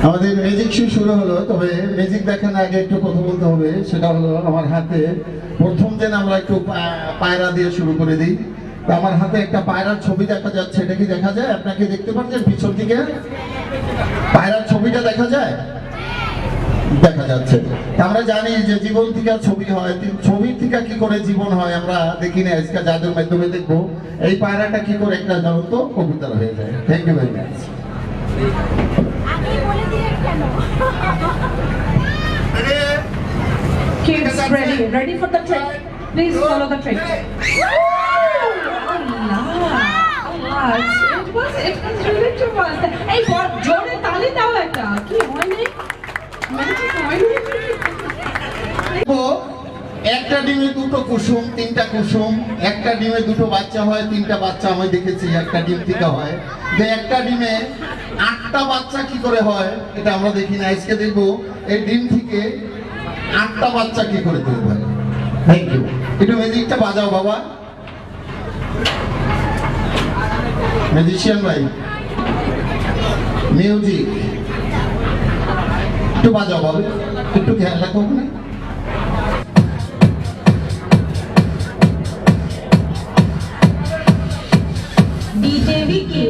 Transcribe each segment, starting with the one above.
আমাদের magic show শুরু হলো, তবে ম্যাজিক দেখানোর আগে একটু কথা বলতে হবে। সেটা হলো আমার হাতে প্রথম দিন আমরা একটু পায়রা দিয়ে শুরু করে দিই। তো আমার হাতে একটা পায়রার ছবি দেখা যাচ্ছে, এটা কি দেখা যায়? আপনাকে দেখতে পাচ্ছেন পিছন দিকে পায়রার ছবিটা দেখা যায়? দেখা যাচ্ছে। আমরা জানি যে জীবন থেকে ছবি হয়, ছবির থেকে কি করে জীবন হয় আমরা দেখি না, আজকে জাদুর মাধ্যমে দেখবো এই পায়রাটা কি করে একটা জ্বলন্ত কবুতর হয়ে যায়। Thank you very much. Kids, ready for the trick. Please follow the trick. Allah, it was really too fast. Hey, what? জোরে তালি দাও একটা। কি হয় নাই? ম্যাজিক হয় নাই। একটা ডিমে দুটো কুসুম, তিনটা কুসুম। একটা ডিমে দুটো বাচ্চা হয়, তিনটা বাচ্চা আমি দেখেছি একটা ডিম থেকে হয়। যে একটা ডিমে 8টা বাচ্চা কি করে হয় এটা আমরা দেখি না, আজকে দেখবো এই ডিম থেকে 8টা বাচ্চা কি করে তৈরি হয়। Thank you. একটু ম্যাজিকটা বাজাও বাবা, ম্যাজিশিয়ান ভাই, মিউজিক একটু বাজাও বাবা, একটু খেয়াল রাখো না। DJ Vicky.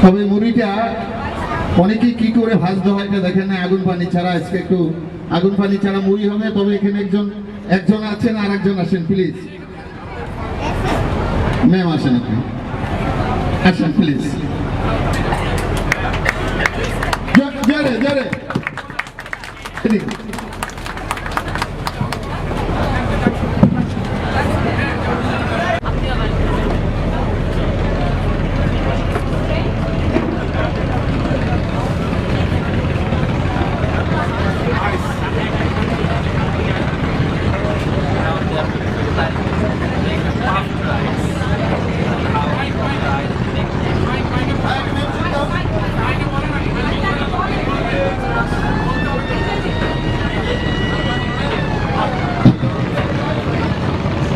তবে মুড়িটা অনেকে কি করে ভাজতে হয় এটা দেখেন না, আগুন পানি ছাড়া। আজকে একটু আগুন পানি ছাড়া মুড়ি হবে। তবে এখানে একজন আছেন, আর একজন আসেন প্লিজ। ম্যাম আসেন, আপনি আসেন প্লিজ। জোরে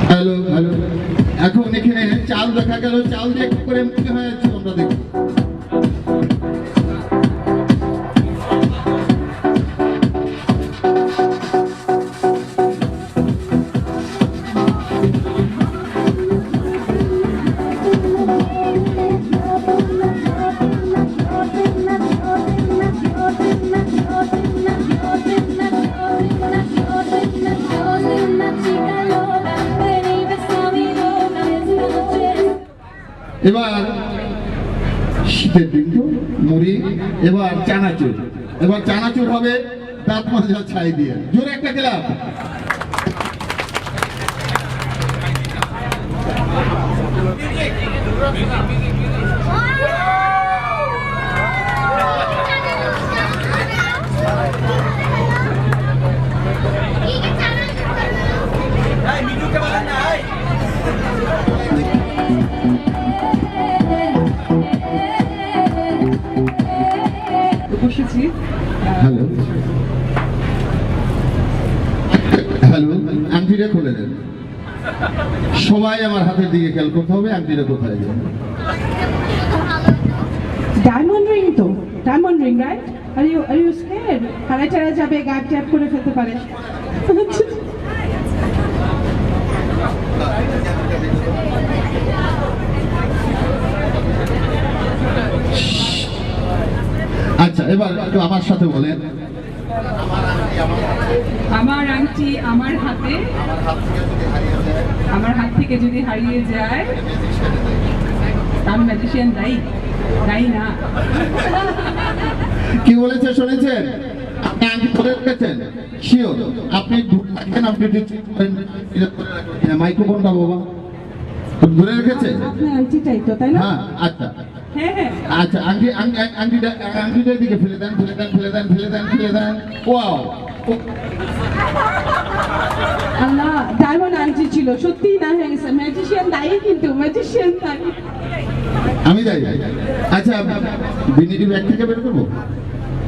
হ্যালো। এখন এখানে চাল দেখা গেল, চাল দিয়ে কি করে মুখে হয়ে যাচ্ছে আমরা দেখি। এবার শীতের দিন তো মুড়ি, এবার চানাচুর। এবার চানাচুর হবে দাঁত মাজা ছাই দিয়ে। জোরে একটা ক্লাব। বসেছি। হ্যালো হ্যালো, আংটিটা খুলে দেন। সবাই আমার হাতের দিকে খেয়াল করতে হবে, আংটিটা কোথায় গেল। ডায়মন্ড রিং তো, diamond ring, right? Are you scared? হারাই টারা যাবে, গায়েব ট্যাপ করে ফেলতে পারে। আচ্ছা, এবার একটু আমার সাথে বলেন। আমার আংটি আমার হাতে, আমার হাত থেকে যদি হারিয়ে যায়, আমি ম্যাজিশিয়ান দায়ী? দায়ী না। কি বলেছে শুনেছেন? আপনি আংটি ধরে রেখেছেন? শিওর? আপনি মাইক্রোফোনটা বাবা ধরে রেখেছেন? আপনার আংটিটাই তো, তাই না? হ্যাঁ, আচ্ছা হ্যাঁ হ্যাঁ। আচ্ছা, আংটিটার দিকে ফেলে দেন, ফেলে দেন, ফেলে দেন, ফেলে দেন, ফেলে দেন। ওয়াও, আল্লাহ, ডায়মন্ড আংটি ছিল, সত্যিই না হয়ে গেছে। ম্যাজিশিয়ান দায়ী, কিন্তু ম্যাজিশিয়ান দায়ী। আমি যাই। আচ্ছা, বিনিটি ব্যাগ থেকে বের করবো?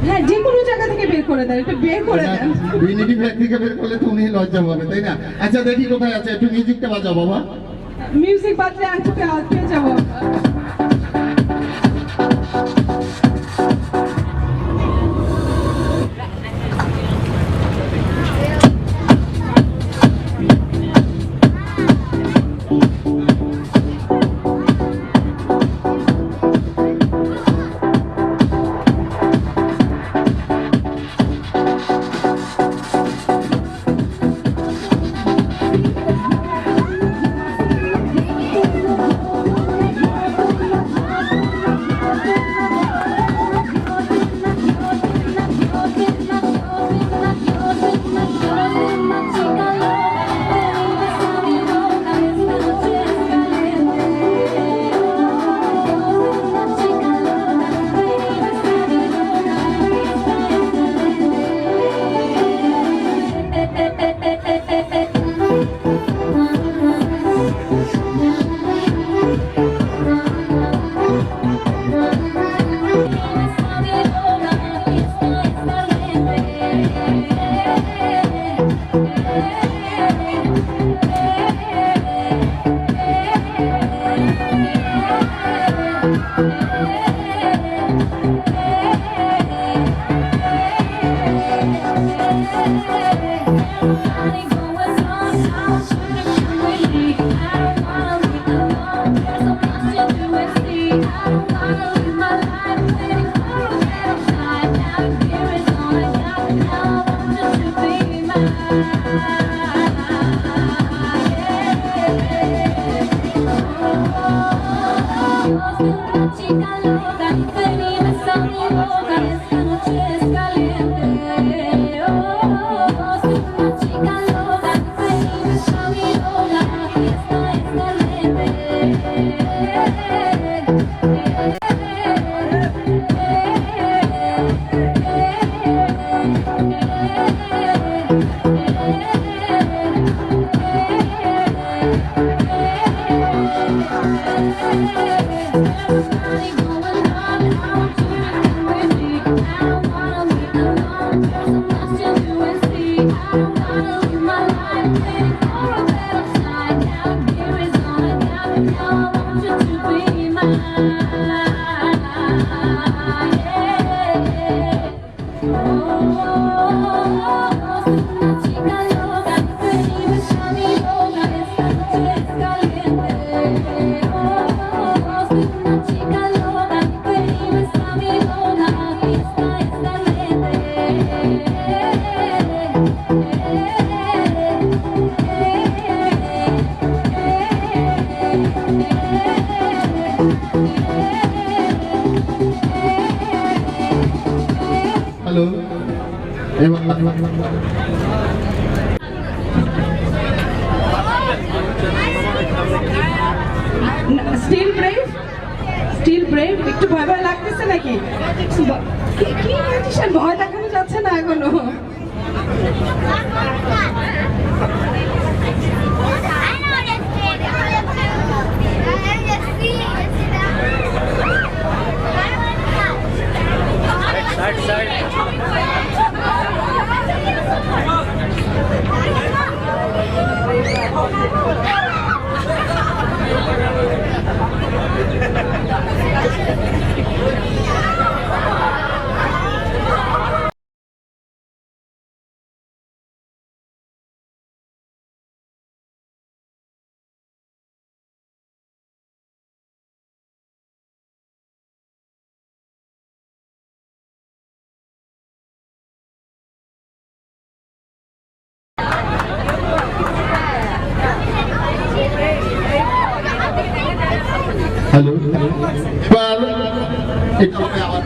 হ্যাঁ, যে কোনো জায়গা থেকে বের করে দেন, এটা বের করে দেন। বিনিটি ব্যাগ থেকে বের করলে তো উনি লজ্জা পাবে, তাই না? আচ্ছা, দেখি কোথায় আছে, একটু মিউজিকটা বাজাও বাবা। মিউজিক বাজলে আংটিটা পেয়ে যাবো। এবার স্টিল ব্রেভ, স্টিল ব্রেভ, একটু ভয় ভয় লাগতেছে নাকি? কি ম্যাজিশিয়ান, ভয় দেখানো যাচ্ছে না এখনো। হ্যালো, এবার একটু আওয়াজ।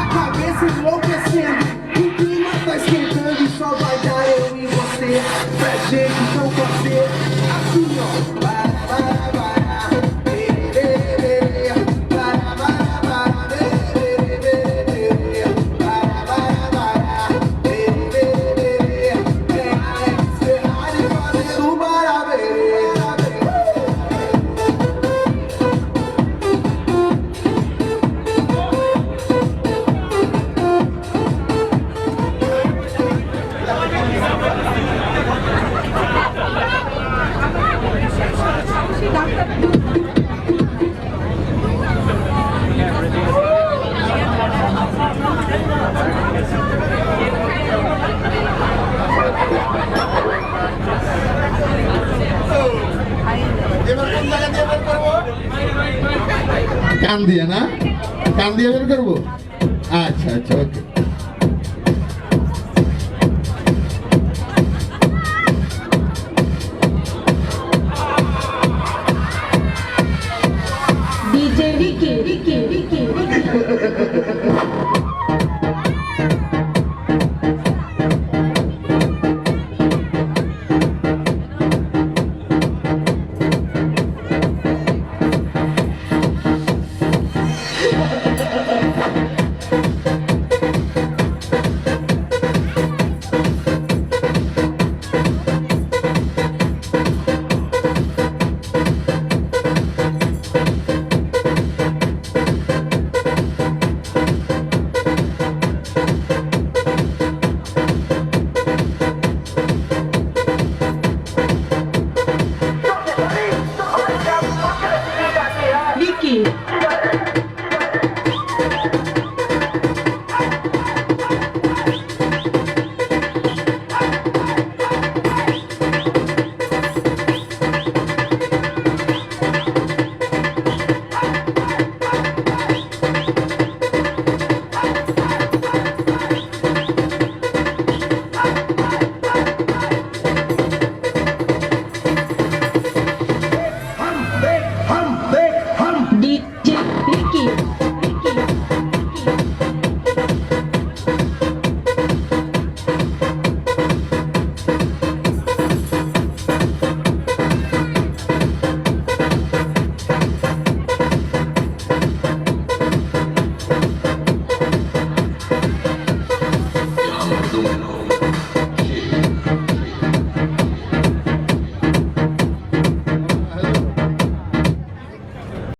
A cabeça enlouquecendo, o clima tá esquentando e só vai dar eu e você. Pra gente então fazer assim, ó. Para, berê, berê, para, berê, berê, para, berê, berê. Tem Alex Ferrari fazendo maravilha. এবার কোন জায়গা দিয়ে বের করবো? কান দিয়ে না? কান দিয়ে বের করবো? আচ্ছা আচ্ছা, ওকে।